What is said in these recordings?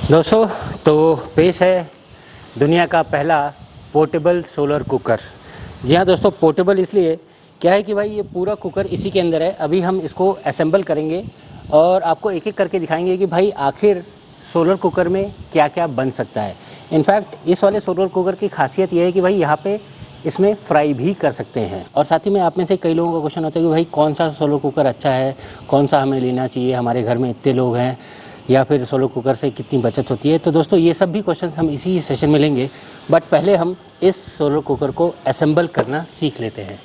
दोस्तों तो पेश है दुनिया का पहला पोर्टेबल सोलर कुकर। जी हाँ दोस्तों, पोर्टेबल इसलिए क्या है कि भाई ये पूरा कुकर इसी के अंदर है। अभी हम इसको असेंबल करेंगे और आपको एक एक करके दिखाएंगे कि भाई आखिर सोलर कुकर में क्या क्या बन सकता है। इनफैक्ट इस वाले सोलर कुकर की खासियत ये है कि भाई यहाँ पे इसमें फ्राई भी कर सकते हैं। और साथ ही में आप में से कई लोगों का क्वेश्चन होता है कि भाई कौन सा सोलर कुकर अच्छा है, कौन सा हमें लेना चाहिए, हमारे घर में इतने लोग हैं, या फिर सोलर कुकर से कितनी बचत होती है। तो दोस्तों ये सब भी क्वेश्चंस हम इसी सेशन में लेंगे, बट पहले हम इस सोलर कुकर को असेंबल करना सीख लेते हैं।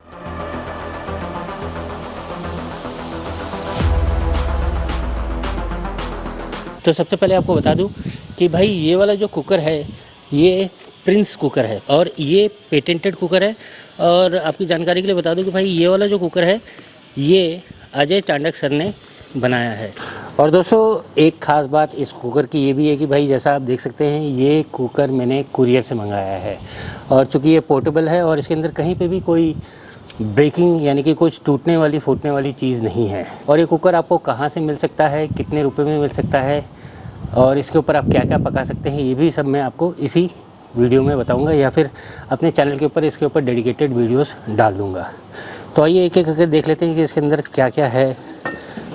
तो सबसे पहले आपको बता दूं कि भाई ये वाला जो कुकर है ये प्रिंस कुकर है और ये पेटेंटेड कुकर है। और आपकी जानकारी के लिए बता दूं कि भाई ये वाला जो कुकर है ये अजय चांडक सर ने बनाया है। और दोस्तों एक ख़ास बात इस कुकर की ये भी है कि भाई जैसा आप देख सकते हैं ये कुकर मैंने कुरियर से मंगाया है। और चूँकि ये पोर्टेबल है और इसके अंदर कहीं पे भी कोई ब्रेकिंग यानी कि कुछ टूटने वाली फूटने वाली चीज़ नहीं है। और ये कुकर आपको कहाँ से मिल सकता है, कितने रुपए में मिल सकता है और इसके ऊपर आप क्या क्या पका सकते हैं, ये भी सब मैं आपको इसी वीडियो में बताऊंगा या फिर अपने चैनल के ऊपर इसके ऊपर डेडिकेटेड वीडियोस डाल दूंगा। तो आइए एक एक करके देख लेते हैं कि इसके अंदर क्या क्या है।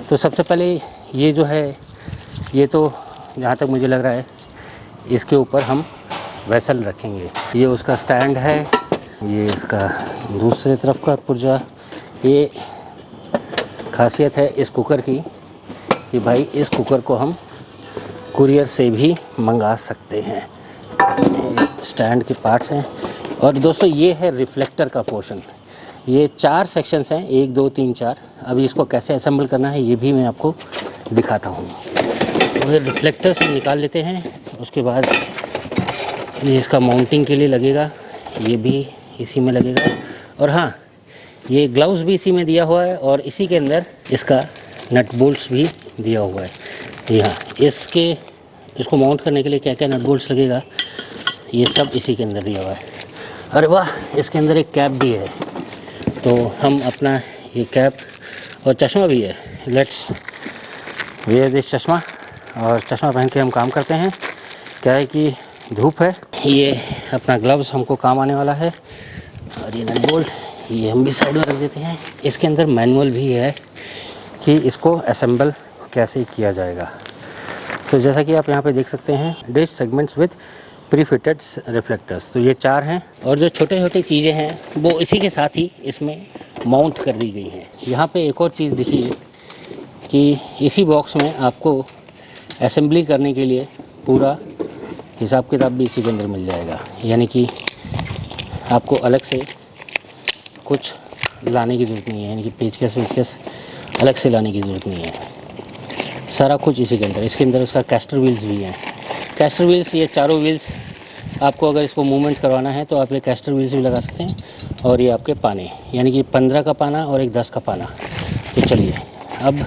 तो सबसे पहले ये जो है ये तो जहाँ तक मुझे लग रहा है इसके ऊपर हम वेसल रखेंगे। ये उसका स्टैंड है, ये इसका दूसरे तरफ का पुर्जा। ये खासियत है इस कुकर की कि भाई इस कुकर को हम कुरियर से भी मंगा सकते हैं। स्टैंड के पार्ट्स हैं। और दोस्तों ये है रिफ्लेक्टर का पोर्शन। ये 4 सेक्शंस हैं, 1 2 3 4। अभी इसको कैसे असेंबल करना है ये भी मैं आपको दिखाता हूँ। तो ये रिफ्लेक्टर से निकाल लेते हैं। उसके बाद ये इसका माउंटिंग के लिए लगेगा, ये भी इसी में लगेगा। और हाँ, ये ग्लव्स भी इसी में दिया हुआ है और इसी के अंदर इसका नट बोल्ट्स भी दिया हुआ है। यहाँ इसको माउंट करने के लिए क्या क्या नट बोल्ट्स लगेगा ये सब इसी के अंदर दिया हुआ है। अरे वाह, इसके अंदर एक कैप भी है, तो हम अपना ये कैप और चश्मा भी है। लेट्स वेयर दिस चश्मा। और चश्मा पहन के हम काम करते हैं। क्या है कि धूप है, ये अपना ग्लव्स हमको काम आने वाला है। और ये नट बोल्ट ये हम भी साइड में रख देते हैं। इसके अंदर मैनुअल भी है कि इसको असेंबल कैसे किया जाएगा। तो जैसा कि आप यहाँ पे देख सकते हैं, डिश सेगमेंट्स विद प्रीफिटेड रिफ्लेक्टर्स। तो ये 4 हैं और जो छोटे छोटे चीज़ें हैं वो इसी के साथ ही इसमें माउंट कर दी गई हैं। यहाँ पे एक और चीज़ देखिए कि इसी बॉक्स में आपको असेंबली करने के लिए पूरा हिसाब किताब भी इसी के अंदर मिल जाएगा। यानी कि आपको अलग से कुछ लाने की ज़रूरत नहीं है, यानी कि पेचकस अलग से लाने की ज़रूरत नहीं है। सारा कुछ इसी के अंदर। इसके अंदर उसका कैस्टर व्हील्स भी हैं। कैस्टर व्हील्स ये चारों व्हील्स आपको अगर इसको मूवमेंट करवाना है तो आप ये कैस्टर व्हील्स भी लगा सकते हैं। और ये आपके पाने, यानी कि 15 का पाना और एक 10 का पाना। तो चलिए अब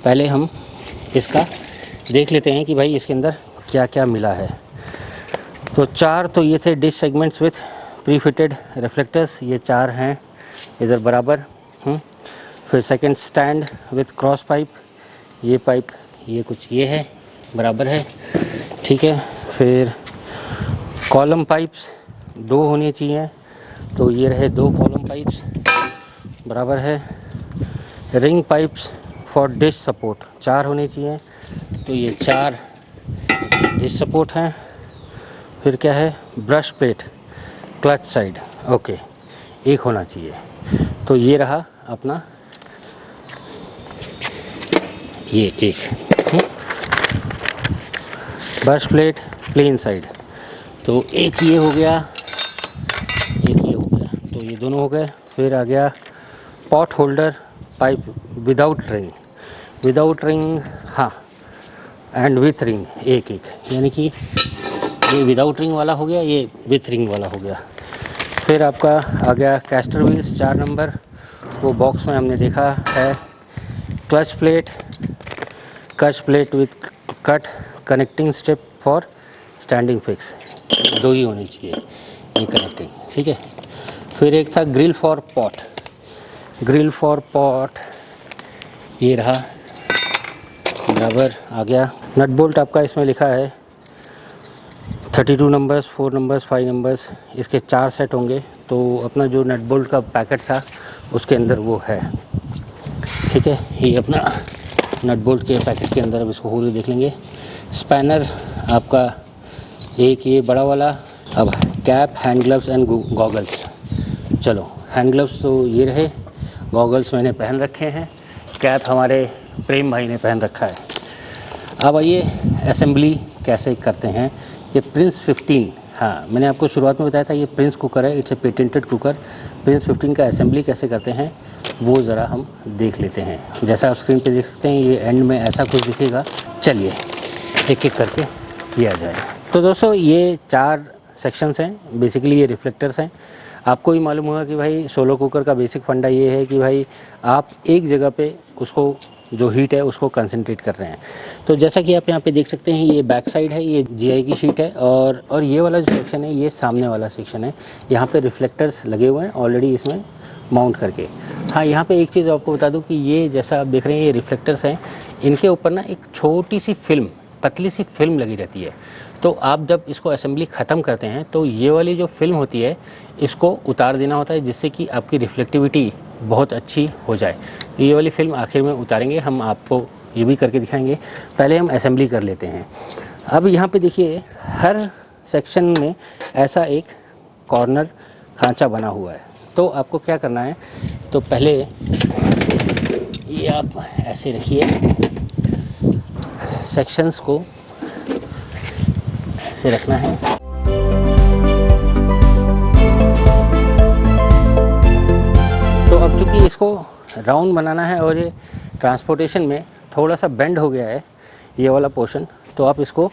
पहले हम इसका देख लेते हैं कि भाई इसके अंदर क्या क्या मिला है। तो 4 तो ये थे डिश सेगमेंट्स विथ प्रीफिटेड रिफ्लेक्टर्स, ये 4 हैं इधर बराबर। फिर second stand with cross pipe, ये पाइप ये कुछ ये है बराबर है, ठीक है। फिर कॉलम पाइप्स 2 होनी चाहिए, तो ये रहे 2 कॉलम पाइप्स बराबर है। Ring pipes for dish support 4 होनी चाहिए, तो ये 4 डिश सपोर्ट हैं। फिर क्या है, brush plate clutch side, okay, 1 होना चाहिए। तो ये रहा अपना ये एक ब्रश प्लेट प्लेन साइड। तो एक ये हो गया, एक ये हो गया, तो ये दोनों हो गए। फिर आ गया pot holder pipe without ring हाँ, एंड विथ रिंग एक, यानी कि ये विदाउट रिंग वाला हो गया, ये विथ रिंग वाला हो गया। फिर आपका आ गया कैस्टर व्हील्स 4 नंबर, वो बॉक्स में हमने देखा है। Clutch plate with cut connecting strip for standing fix, 2 ही होनी चाहिए ये कनेक्टिंग, ठीक है। फिर एक था ग्रिल फॉर पॉट, ये रहा बराबर आ गया। नट बोल्ट आपका इसमें लिखा है 32 नंबर्स, 4 नंबर्स, 5 नंबर्स, इसके 4 सेट होंगे। तो अपना जो नट बोल्ट का पैकेट था उसके अंदर वो है। ठीक है, ये अपना नट बोल्ट के पैकेट के अंदर अब इसको खोल के देख लेंगे। स्पैनर आपका एक ये बड़ा वाला। अब cap, hand gloves and goggles. चलो, हैंड ग्लव्स तो ये रहे, गॉगल्स मैंने पहन रखे हैं, कैप हमारे प्रेम भाई ने पहन रखा है। अब आइए असेंबली कैसे करते हैं। ये प्रिंस 15, हाँ मैंने आपको शुरुआत में बताया था ये प्रिंस कुकर है, it's a patented cooker. Prince 15 का असेंबली कैसे करते हैं वो ज़रा हम देख लेते हैं। जैसा आप स्क्रीन पे देख सकते हैं ये एंड में ऐसा कुछ दिखेगा। चलिए एक एक करके किया जाए। तो दोस्तों ये 4 सेक्शंस हैं, बेसिकली ये रिफ्लेक्टर्स हैं। आपको ही मालूम होगा कि भाई सोलो कुकर का बेसिक फंडा ये है कि भाई आप एक जगह पे उसको जो हीट है उसको कंसंट्रेट कर रहे हैं। तो जैसा कि आप यहाँ पे देख सकते हैं ये बैक साइड है, ये जीआई की शीट है और ये वाला जो सेक्शन है ये सामने वाला सेक्शन है। यहाँ पे रिफ्लेक्टर्स लगे हुए हैं ऑलरेडी इसमें माउंट करके। हाँ, यहाँ पे एक चीज़ आपको बता दूँ कि ये जैसा आप देख रहे हैं ये रिफ्लेक्टर्स हैं, इनके ऊपर ना एक छोटी सी फिल्म, पतली सी फिल्म लगी रहती है। तो आप जब इसको असेंबली ख़त्म करते हैं तो ये वाली जो फिल्म होती है इसको उतार देना होता है, जिससे कि आपकी रिफ्लेक्टिविटी बहुत अच्छी हो जाए। ये वाली फिल्म आखिर में उतारेंगे, हम आपको ये भी करके दिखाएंगे। पहले हम असेंबली कर लेते हैं। अब यहाँ पे देखिए हर सेक्शन में ऐसा एक कॉर्नर खांचा बना हुआ है। तो आपको क्या करना है, तो पहले ये आप ऐसे रखिए, सेक्शंस को ऐसे रखना है। तो अब चूँकि इसको राउंड बनाना है और ये ट्रांसपोर्टेशन में थोड़ा सा बेंड हो गया है ये वाला पोर्शन, तो आप इसको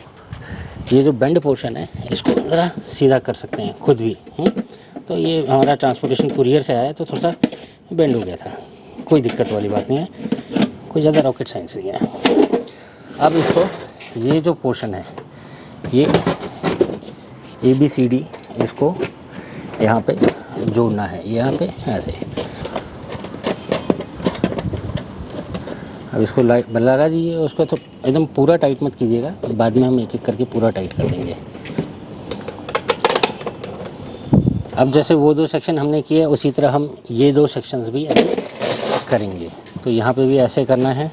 ये जो बेंड पोर्शन है इसको ज़रा सीधा कर सकते हैं खुद भी। तो ये हमारा ट्रांसपोर्टेशन कुरियर से आया है तो थोड़ा सा बेंड हो गया था, कोई दिक्कत वाली बात नहीं है, कोई ज़्यादा रॉकेट साइंस नहीं है। अब इसको ये जो पोर्शन है ये ABCD इसको यहाँ पे जोड़ना है, यहाँ पे ऐसे। अब इसको लगा दीजिए, उसको तो एकदम पूरा टाइट मत कीजिएगा, बाद में हम एक एक करके पूरा टाइट कर देंगे। अब जैसे वो 2 सेक्शन हमने किए उसी तरह हम ये 2 सेक्शंस भी ऐसे करेंगे। तो यहाँ पे भी ऐसे करना है,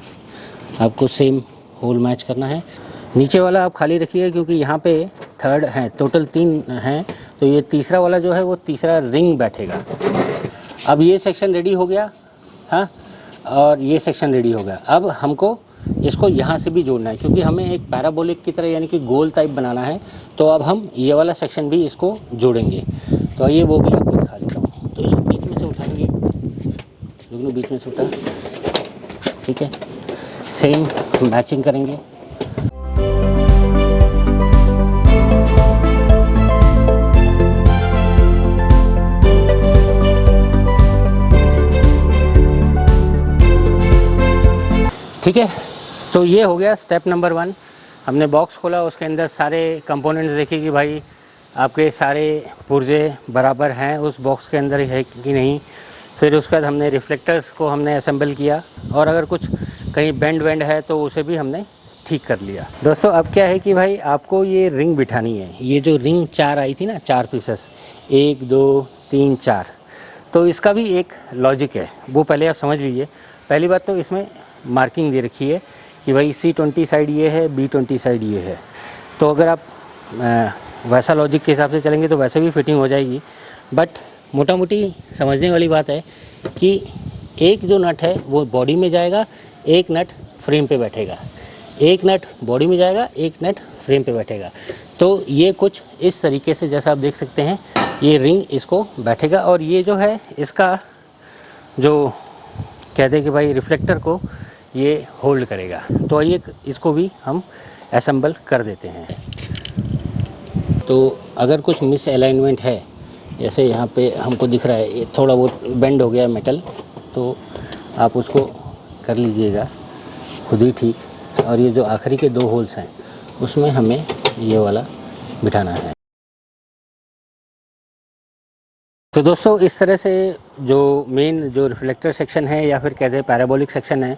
आपको सेम होल मैच करना है। नीचे वाला आप खाली रखिए क्योंकि यहाँ पे 3rd है, टोटल 3 हैं, तो ये तीसरा वाला जो है वो तीसरा रिंग बैठेगा। अब ये सेक्शन रेडी हो गया, हाँ, और ये सेक्शन रेडी हो गया। अब हमको इसको यहाँ से भी जोड़ना है क्योंकि हमें एक पैराबोलिक की तरह यानी कि गोल टाइप बनाना है। तो अब हम ये वाला सेक्शन भी इसको जोड़ेंगे। तो ये वो भी आपको दिखा देता हूँ। तो इसको बीच में से उठाएंगे, दोनों बीच में से उठा, ठीक है, सेम मैचिंग करेंगे। ठीक है, तो ये हो गया स्टेप नंबर 1। हमने बॉक्स खोला, उसके अंदर सारे कंपोनेंट्स देखे कि भाई आपके सारे पुर्जे बराबर हैं उस बॉक्स के अंदर है कि नहीं। फिर उसके बाद हमने रिफ्लेक्टर्स को हमने असेंबल किया और अगर कुछ कहीं बेंड वेंड है तो उसे भी हमने ठीक कर लिया। दोस्तों अब क्या है कि भाई आपको ये रिंग बिठानी है। ये जो रिंग 4 आई थी ना, 4 पीसेस, 1 2 3 4, तो इसका भी एक लॉजिक है, वो पहले आप समझ लीजिए। पहली बात तो इसमें मार्किंग दे रखी है कि भाई C20 साइड ये है, B20 साइड ये है। तो अगर आप वैसा लॉजिक के हिसाब से चलेंगे तो वैसे भी फिटिंग हो जाएगी। बट मोटा मोटी समझने वाली बात है कि एक जो नट है वो बॉडी में जाएगा, एक नट फ्रेम पे बैठेगा, एक नट बॉडी में जाएगा, एक नट फ्रेम पे बैठेगा। तो ये कुछ इस तरीके से जैसा आप देख सकते हैं ये रिंग इसको बैठेगा और ये जो है इसका जो कहते हैं कि भाई रिफ्लेक्टर को ये होल्ड करेगा। तो आइए इसको भी हम असेंबल कर देते हैं। तो अगर कुछ मिस अलाइनमेंट है, जैसे यहाँ पे हमको दिख रहा है ये थोड़ा बहुत बेंड हो गया मेटल, तो आप उसको कर लीजिएगा खुद ही ठीक। और ये जो आखिरी के 2 होल्स हैं उसमें हमें ये वाला बिठाना है। तो दोस्तों इस तरह से जो मेन जो रिफ्लेक्टर सेक्शन है या फिर कहते हैं पैराबोलिक सेक्शन है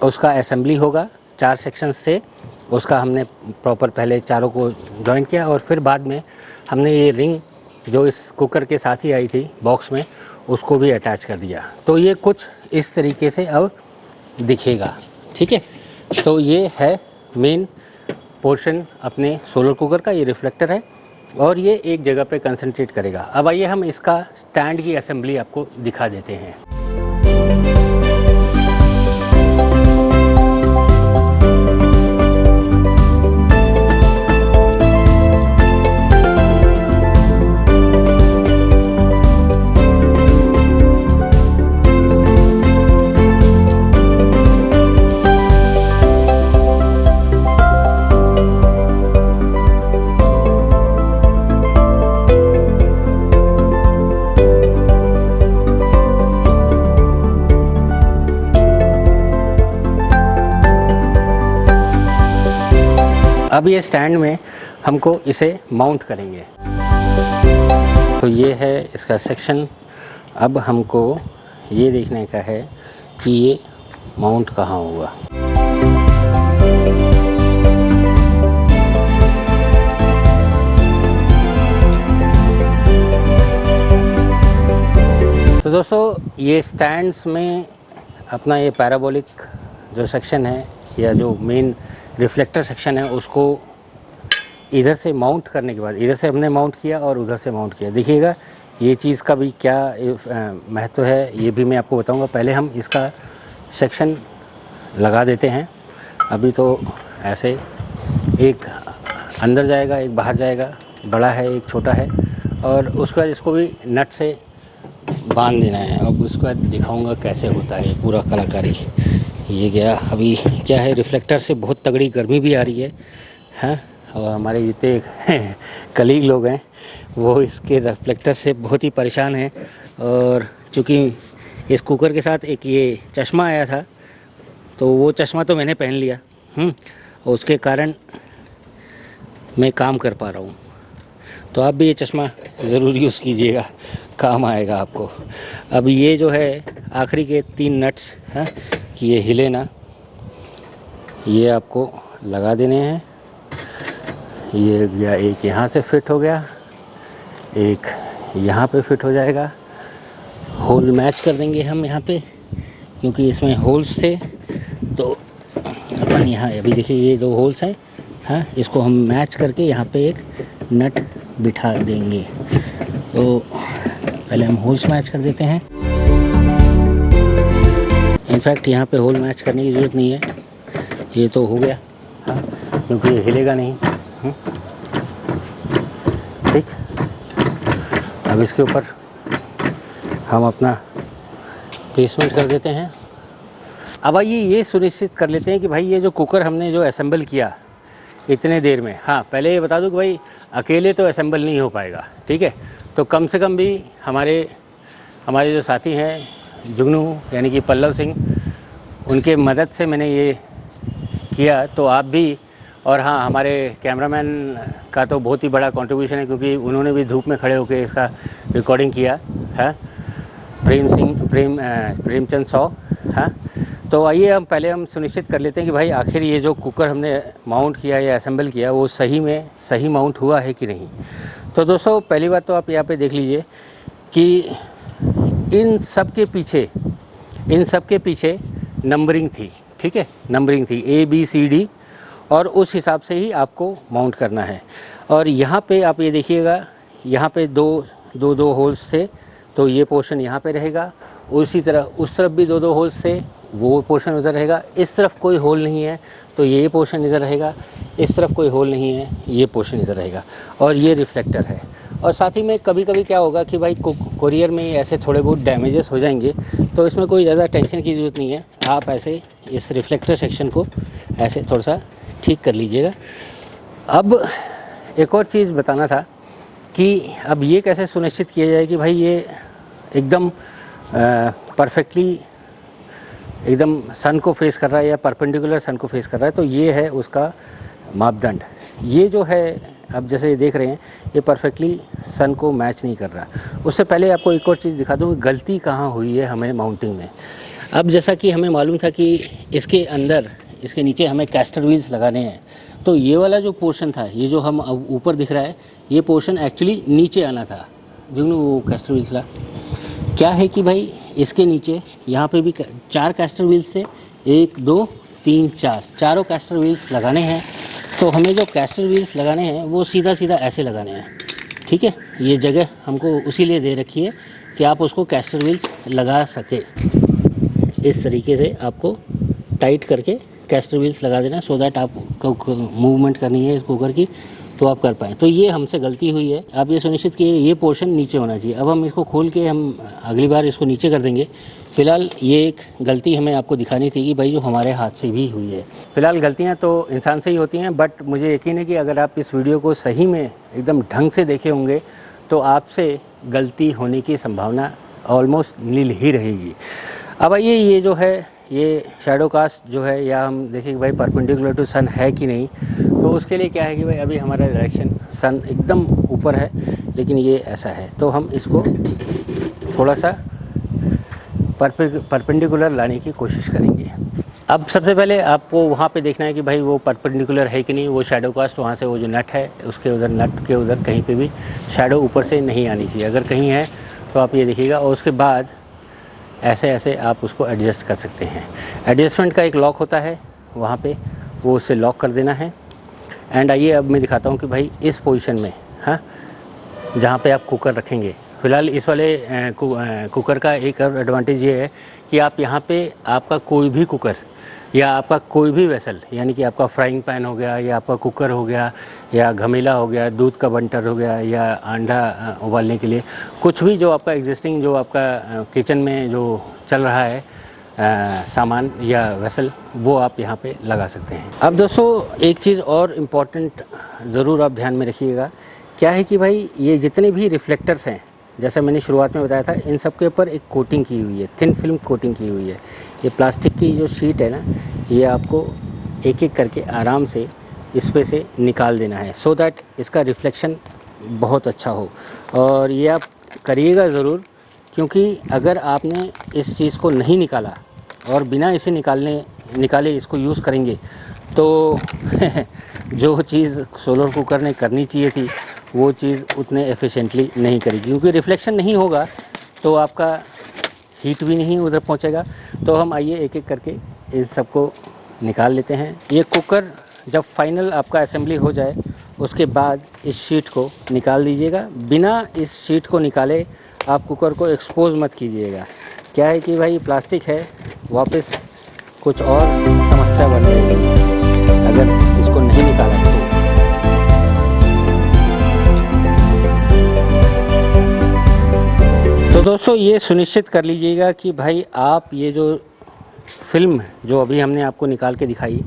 उसका असेंबली होगा। 4 सेक्शंस थे, उसका हमने प्रॉपर पहले चारों को जॉइन किया और फिर बाद में हमने ये रिंग जो इस कुकर के साथ ही आई थी बॉक्स में, उसको भी अटैच कर दिया। तो ये कुछ इस तरीके से अब दिखेगा, ठीक है। तो ये है मेन पोर्शन अपने सोलर कुकर का, ये रिफ्लेक्टर है और ये एक जगह पे कंसंट्रेट करेगा। अब आइए हम इसका स्टैंड की असेंबली आपको दिखा देते हैं। अब ये स्टैंड में हमको इसे माउंट करेंगे। तो ये है इसका सेक्शन। अब हमको ये देखने का है कि ये माउंट कहाँ होगा। तो दोस्तों ये स्टैंड्स में अपना ये पैराबोलिक जो सेक्शन है या जो मेन रिफ्लेक्टर सेक्शन है उसको इधर से माउंट करने के बाद, इधर से हमने माउंट किया और उधर से माउंट किया। देखिएगा ये चीज़ का भी क्या महत्व है ये भी मैं आपको बताऊंगा। पहले हम इसका सेक्शन लगा देते हैं। अभी तो ऐसे एक अंदर जाएगा, एक बाहर जाएगा, बड़ा है एक छोटा है, और उसके बाद इसको भी नट से बांध देना है। अब उसके बाद दिखाऊंगा कैसे होता है पूरा कलाकारी। ये गया। अभी क्या है, रिफ्लेक्टर से बहुत तगड़ी गर्मी भी आ रही है, हाँ। और हमारे जितने कलीग लोग हैं वो इसके रिफ्लेक्टर से बहुत ही परेशान हैं। और चूँकि इस कुकर के साथ एक ये चश्मा आया था तो वो चश्मा तो मैंने पहन लिया, और उसके कारण मैं काम कर पा रहा हूँ। तो आप भी ये चश्मा ज़रूर यूज़ कीजिएगा, काम आएगा आपको। अब ये जो है आखिरी के 3 नट्स हैं कि ये हिले ना, ये आपको लगा देने हैं। ये गया, एक यहाँ से फिट हो गया, एक यहाँ पे फिट हो जाएगा। होल मैच कर देंगे हम यहाँ पे, क्योंकि इसमें होल्स थे तो अपन यहाँ, अभी देखिए ये 2 होल्स हैं, हाँ। इसको हम मैच करके यहाँ पे एक नट बिठा देंगे। तो पहले हम होल्स मैच कर देते हैं। इनफैक्ट यहाँ पे होल मैच करने की ज़रूरत नहीं है, ये तो हो गया, हाँ, क्योंकि ये हिलेगा नहीं, ठीक। अब इसके ऊपर हम अपना प्लेसमेंट कर देते हैं। अब आइए ये सुनिश्चित कर लेते हैं कि भाई ये जो कुकर हमने जो असेंबल किया इतने देर में, हाँ, पहले ये बता दूं कि भाई अकेले तो असेंबल नहीं हो पाएगा, ठीक है। तो कम से कम भी हमारे जो साथी हैं जुगनू यानी कि पल्लव सिंह, उनके मदद से मैंने ये किया। तो आप भी, और हाँ, हमारे कैमरामैन का तो बहुत ही बड़ा कंट्रीब्यूशन है, क्योंकि उन्होंने भी धूप में खड़े होकर इसका रिकॉर्डिंग किया है, प्रेमचंद सौ, हाँ। तो आइए हम पहले हम सुनिश्चित कर लेते हैं कि भाई आखिर ये जो कुकर हमने माउंट किया या असेंबल किया वो सही में सही माउंट हुआ है कि नहीं। तो दोस्तों पहली बात तो आप यहाँ पे देख लीजिए कि इन सब के पीछे नंबरिंग थी, ठीक है, नंबरिंग थी ABCD, और उस हिसाब से ही आपको माउंट करना है। और यहाँ पे आप ये देखिएगा, यहाँ पे दो होल्स थे, तो ये पोर्शन यहाँ पे रहेगा। उसी तरह उस तरफ भी 2 होल्स थे, वो पोर्शन उधर रहेगा। इस तरफ कोई होल नहीं है तो ये पोर्शन इधर रहेगा, इस तरफ कोई होल नहीं है, ये पोर्शन इधर रहेगा। और ये रिफ्लेक्टर है। और साथ ही में कभी कभी क्या होगा कि भाई कोरियर में ऐसे थोड़े बहुत डैमेजेस हो जाएंगे, तो इसमें कोई ज़्यादा टेंशन की ज़रूरत नहीं है। आप ऐसे इस रिफ्लेक्टर सेक्शन को ऐसे थोड़ा सा ठीक कर लीजिएगा। अब एक और चीज़ बताना था कि अब ये कैसे सुनिश्चित किया जाए कि भाई ये एकदम परफेक्टली एकदम सन को फेस कर रहा है या परपेंडिकुलर सन को फेस कर रहा है। तो ये है उसका मापदंड। ये जो है, अब जैसे ये देख रहे हैं, ये परफेक्टली सन को मैच नहीं कर रहा। उससे पहले आपको एक और चीज़ दिखा दूँ, गलती कहाँ हुई है हमें माउंटिंग में। अब जैसा कि हमें मालूम था कि इसके अंदर इसके नीचे हमें कैस्टर व्हील्स लगाने हैं। तो ये वाला जो पोर्शन था, ये जो हम अब ऊपर दिख रहा है, ये पोर्शन एक्चुअली नीचे आना था। जुगनू वो कैस्टर व्हील्स ला। क्या है कि भाई इसके नीचे यहाँ पे भी 4 कैस्टर व्हील्स थे, 1 2 3 4, चारों कैस्टर व्हील्स लगाने हैं। तो हमें जो कैस्टर व्हील्स लगाने हैं वो सीधा सीधा ऐसे लगाने हैं, ठीक है। ये जगह हमको उसी लिए दे रखी है कि आप उसको कैस्टर व्हील्स लगा सके। इस तरीके से आपको टाइट करके कैस्टर व्हील्स लगा देना, सो दैट आपको मूवमेंट करनी है कुकर की तो आप कर पाएँ। तो ये हमसे गलती हुई है, आप ये सुनिश्चित कीजिए ये पोर्शन नीचे होना चाहिए। अब हम इसको खोल के हम अगली बार इसको नीचे कर देंगे। फ़िलहाल ये एक गलती हमें आपको दिखानी थी कि भाई जो हमारे हाथ से भी हुई है। फ़िलहाल गलतियाँ तो इंसान से ही होती हैं, बट मुझे यकीन है कि अगर आप इस वीडियो को सही में एकदम ढंग से देखे होंगे तो आपसे गलती होने की संभावना ऑलमोस्ट नील ही रहेगी। अब आइए, ये जो है ये शैडो कास्ट जो है, या हम देखें कि भाई परपेंडिकुलर टू सन है कि नहीं। तो उसके लिए क्या है कि भाई अभी हमारा डायरेक्शन सन एकदम ऊपर है, लेकिन ये ऐसा है, तो हम इसको थोड़ा सा परपेंडिकुलर लाने की कोशिश करेंगे। अब सबसे पहले आपको वहाँ पे देखना है कि भाई वो परपेंडिकुलर है कि नहीं। वो शैडो कास्ट वहाँ से वो जो नट है उसके उधर, नट के उधर कहीं पे भी शैडो ऊपर से नहीं आनी चाहिए। अगर कहीं है तो आप ये देखिएगा, और उसके बाद ऐसे ऐसे आप उसको एडजस्ट कर सकते हैं। एडजस्टमेंट का एक लॉक होता है वहाँ पे, वो उससे लॉक कर देना है। एंड आइए अब मैं दिखाता हूँ कि भाई इस पोजीशन में, हाँ, जहाँ पे आप कुकर रखेंगे। फ़िलहाल इस वाले कुकर का एक और एडवांटेज ये है कि आप यहाँ पे आपका कोई भी कुकर या आपका कोई भी वेसल, यानी कि आपका फ्राइंग पैन हो गया या आपका कुकर हो गया या घमेला हो गया, दूध का बंटर हो गया या अंडा उबालने के लिए, कुछ भी जो आपका एग्जिस्टिंग जो आपका किचन में जो चल रहा है सामान या वेसल, वो आप यहाँ पे लगा सकते हैं। अब दोस्तों एक चीज़ और इम्पॉर्टेंट ज़रूर आप ध्यान में रखिएगा। क्या है कि भाई ये जितने भी रिफ्लेक्टर्स हैं, जैसा मैंने शुरुआत में बताया था, इन सब के ऊपर एक कोटिंग की हुई है, थिन फिल्म कोटिंग की हुई है। ये प्लास्टिक की जो शीट है ना, ये आपको एक एक करके आराम से इस पे से निकाल देना है, सो दैट इसका रिफ्लेक्शन बहुत अच्छा हो। और ये आप करिएगा ज़रूर, क्योंकि अगर आपने इस चीज़ को नहीं निकाला और बिना इसे निकाले इसको यूज़ करेंगे तो जो चीज़ सोलर कुकर ने करनी चाहिए थी वो चीज़ उतने एफिशिएंटली नहीं करेगी, क्योंकि रिफ्लेक्शन नहीं होगा तो आपका हीट भी नहीं उधर पहुंचेगा। तो हम आइए एक एक करके इन सबको निकाल लेते हैं। ये कुकर जब फाइनल आपका असेंबली हो जाए उसके बाद इस शीट को निकाल दीजिएगा। बिना इस शीट को निकाले आप कुकर को एक्सपोज मत कीजिएगा। क्या है कि भाई प्लास्टिक है, वापस कुछ और समस्या बन जाएगी अगर इसको नहीं निकाला तो दोस्तों ये सुनिश्चित कर लीजिएगा कि भाई आप ये जो फिल्म जो अभी हमने आपको निकाल के दिखाई,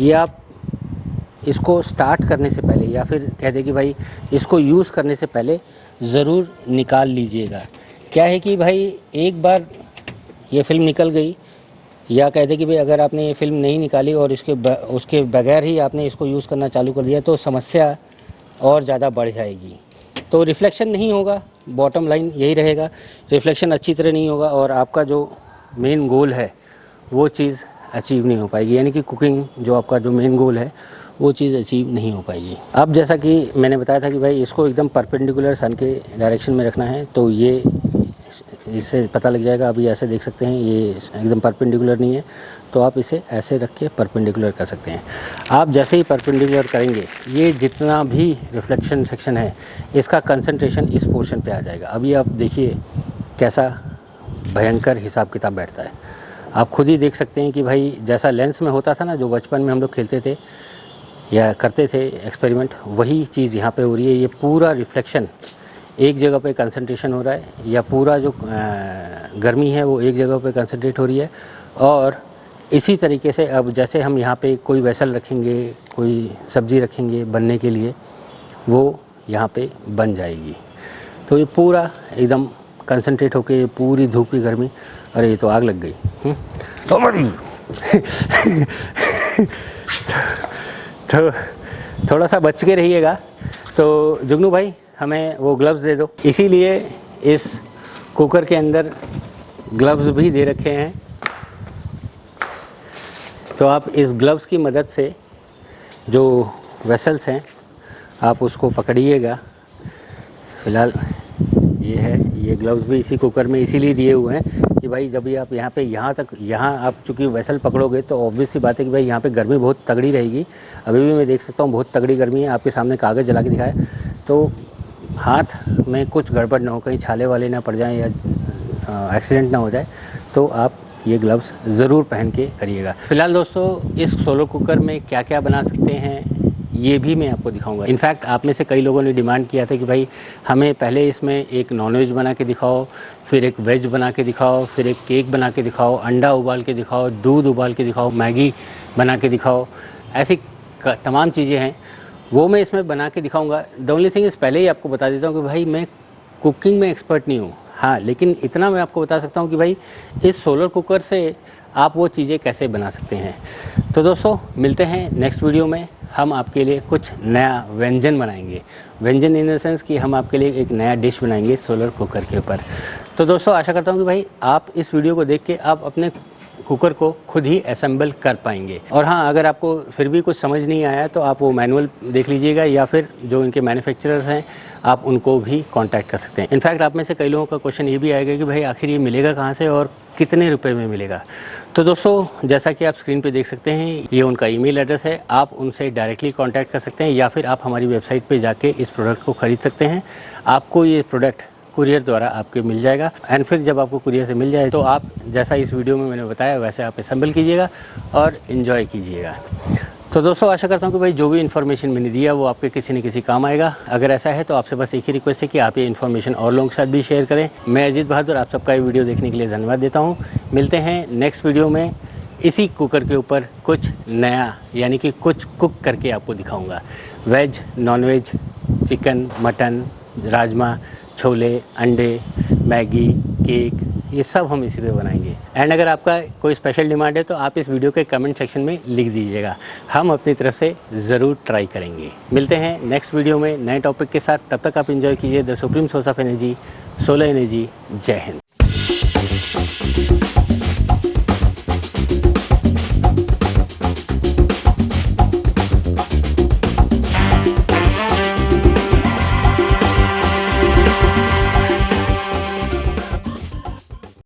ये आप इसको स्टार्ट करने से पहले या फिर कह दे कि भाई इसको यूज़ करने से पहले ज़रूर निकाल लीजिएगा। क्या है कि भाई एक बार ये फिल्म निकल गई, या कह दे कि भाई अगर आपने ये फिल्म नहीं निकाली और उसके बगैर ही आपने इसको यूज़ करना चालू कर दिया तो समस्या और ज़्यादा बढ़ जाएगी। तो रिफ्लेक्शन नहीं होगा, बॉटम लाइन यही रहेगा, रिफ्लेक्शन अच्छी तरह नहीं होगा और आपका जो मेन गोल है वो चीज़ अचीव नहीं हो पाएगी, यानी कि कुकिंग जो आपका जो मेन गोल है वो चीज़ अचीव नहीं हो पाएगी। अब जैसा कि मैंने बताया था कि भाई इसको एकदम परपेंडिकुलर सन के डायरेक्शन में रखना है, तो ये इससे पता लग जाएगा। अभी ऐसे देख सकते हैं ये एकदम परपेंडिकुलर नहीं है, तो आप इसे ऐसे रख के परपेंडिकुलर कर सकते हैं। आप जैसे ही परपेंडिकुलर करेंगे ये जितना भी रिफ्लेक्शन सेक्शन है इसका कंसंट्रेशन इस पोर्शन पे आ जाएगा। अभी आप देखिए कैसा भयंकर हिसाब किताब बैठता है। आप खुद ही देख सकते हैं कि भाई जैसा लेंस में होता था ना, जो बचपन में हम लोग खेलते थे या करते थे एक्सपेरिमेंट, वही चीज़ यहाँ पे हो रही है। ये पूरा रिफ्लेक्शन एक जगह पे कंसंट्रेशन हो रहा है, या पूरा जो गर्मी है वो एक जगह पे कंसंट्रेट हो रही है। और इसी तरीके से अब जैसे हम यहाँ पे कोई वेसल रखेंगे, कोई सब्ज़ी रखेंगे बनने के लिए, वो यहाँ पे बन जाएगी। तो ये पूरा एकदम कंसंट्रेट होके पूरी धूप की गर्मी, अरे ये तो आग लग गई। तो थोड़ा सा बच के रहिएगा। तो जुगनू भाई हमें वो ग्लव्स दे दो, इसीलिए इस कुकर के अंदर ग्लव्स भी दे रखे हैं। तो आप इस ग्लव्स की मदद से जो वेसल्स हैं आप उसको पकड़िएगा। फ़िलहाल ये है, ये ग्लव्स भी इसी कुकर में इसीलिए दिए हुए हैं कि भाई जब भी आप यहाँ आप चूँकि वेसल पकड़ोगे तो ऑब्वियस सी बात है कि भाई यहाँ पे गर्मी बहुत तगड़ी रहेगी। अभी भी मैं देख सकता हूँ बहुत तगड़ी गर्मी है। आपके सामने कागज़ जला के दिखाया, तो हाथ में कुछ गड़बड़ ना हो, कहीं छाले वाले ना पड़ जाएँ या एक्सीडेंट ना हो जाए, तो आप ये ग्लव्स ज़रूर पहन के करिएगा। फ़िलहाल दोस्तों इस सोलर कुकर में क्या क्या बना सकते हैं ये भी मैं आपको दिखाऊंगा। इनफैक्ट आप में से कई लोगों ने डिमांड किया था कि भाई हमें पहले इसमें एक नॉनवेज बना के दिखाओ, फिर एक वेज बना के दिखाओ, फिर एक केक बना के दिखाओ, अंडा उबाल के दिखाओ, दूध उबाल के दिखाओ, मैगी बना के दिखाओ। ऐसी तमाम चीज़ें हैं वो मैं इसमें बना के दिखाऊँगा। द ओनली थिंग इज़, पहले ही आपको बता देता हूँ कि भाई मैं कुकिंग में एक्सपर्ट नहीं हूँ। हाँ, लेकिन इतना मैं आपको बता सकता हूँ कि भाई इस सोलर कुकर से आप वो चीज़ें कैसे बना सकते हैं। तो दोस्तों मिलते हैं नेक्स्ट वीडियो में। हम आपके लिए कुछ नया व्यंजन बनाएंगे। व्यंजन इन द सेंस कि हम आपके लिए एक नया डिश बनाएंगे सोलर कुकर के ऊपर। तो दोस्तों आशा करता हूँ कि भाई आप इस वीडियो को देख के आप अपने कुकर को खुद ही असेंबल कर पाएंगे। और हाँ, अगर आपको फिर भी कुछ समझ नहीं आया तो आप वो मैनुअल देख लीजिएगा या फिर जो इनके मैन्युफैक्चरर्स हैं आप उनको भी कांटेक्ट कर सकते हैं। इनफैक्ट आप में से कई लोगों का क्वेश्चन ये भी आएगा कि भाई आखिर ये मिलेगा कहाँ से और कितने रुपए में मिलेगा। तो दोस्तों जैसा कि आप स्क्रीन पे देख सकते हैं ये उनका ईमेल एड्रेस है, आप उनसे डायरेक्टली कांटेक्ट कर सकते हैं या फिर आप हमारी वेबसाइट पे जाके इस प्रोडक्ट को ख़रीद सकते हैं। आपको ये प्रोडक्ट कुरियर द्वारा आपके मिल जाएगा। एंड फिर जब आपको कुरियर से मिल जाए तो आप जैसा इस वीडियो में मैंने बताया वैसे आप असेंबल कीजिएगा और इन्जॉय कीजिएगा। तो दोस्तों आशा करता हूँ कि भाई जो भी इन्फॉर्मेशन मैंने दिया वो आपके किसी न किसी काम आएगा। अगर ऐसा है तो आपसे बस एक ही रिक्वेस्ट है कि आप ये इन्फॉर्मेशन और लोगों के साथ भी शेयर करें। मैं अजीत बहादुर आप सबका ये वीडियो देखने के लिए धन्यवाद देता हूँ। मिलते हैं नेक्स्ट वीडियो में इसी कुकर के ऊपर कुछ नया, यानी कि कुछ कुक करके आपको दिखाऊँगा। Veg, non veg, chicken, mutton, rajma, chole, अंडे, मैगी, केक, ये सब हम इसी पे बनाएंगे। एंड अगर आपका कोई स्पेशल डिमांड है तो आप इस वीडियो के कमेंट सेक्शन में लिख दीजिएगा, हम अपनी तरफ से ज़रूर ट्राई करेंगे। मिलते हैं नेक्स्ट वीडियो में नए टॉपिक के साथ। तब तक आप एंजॉय कीजिए the supreme source of energy, solar energy. जय हिंद।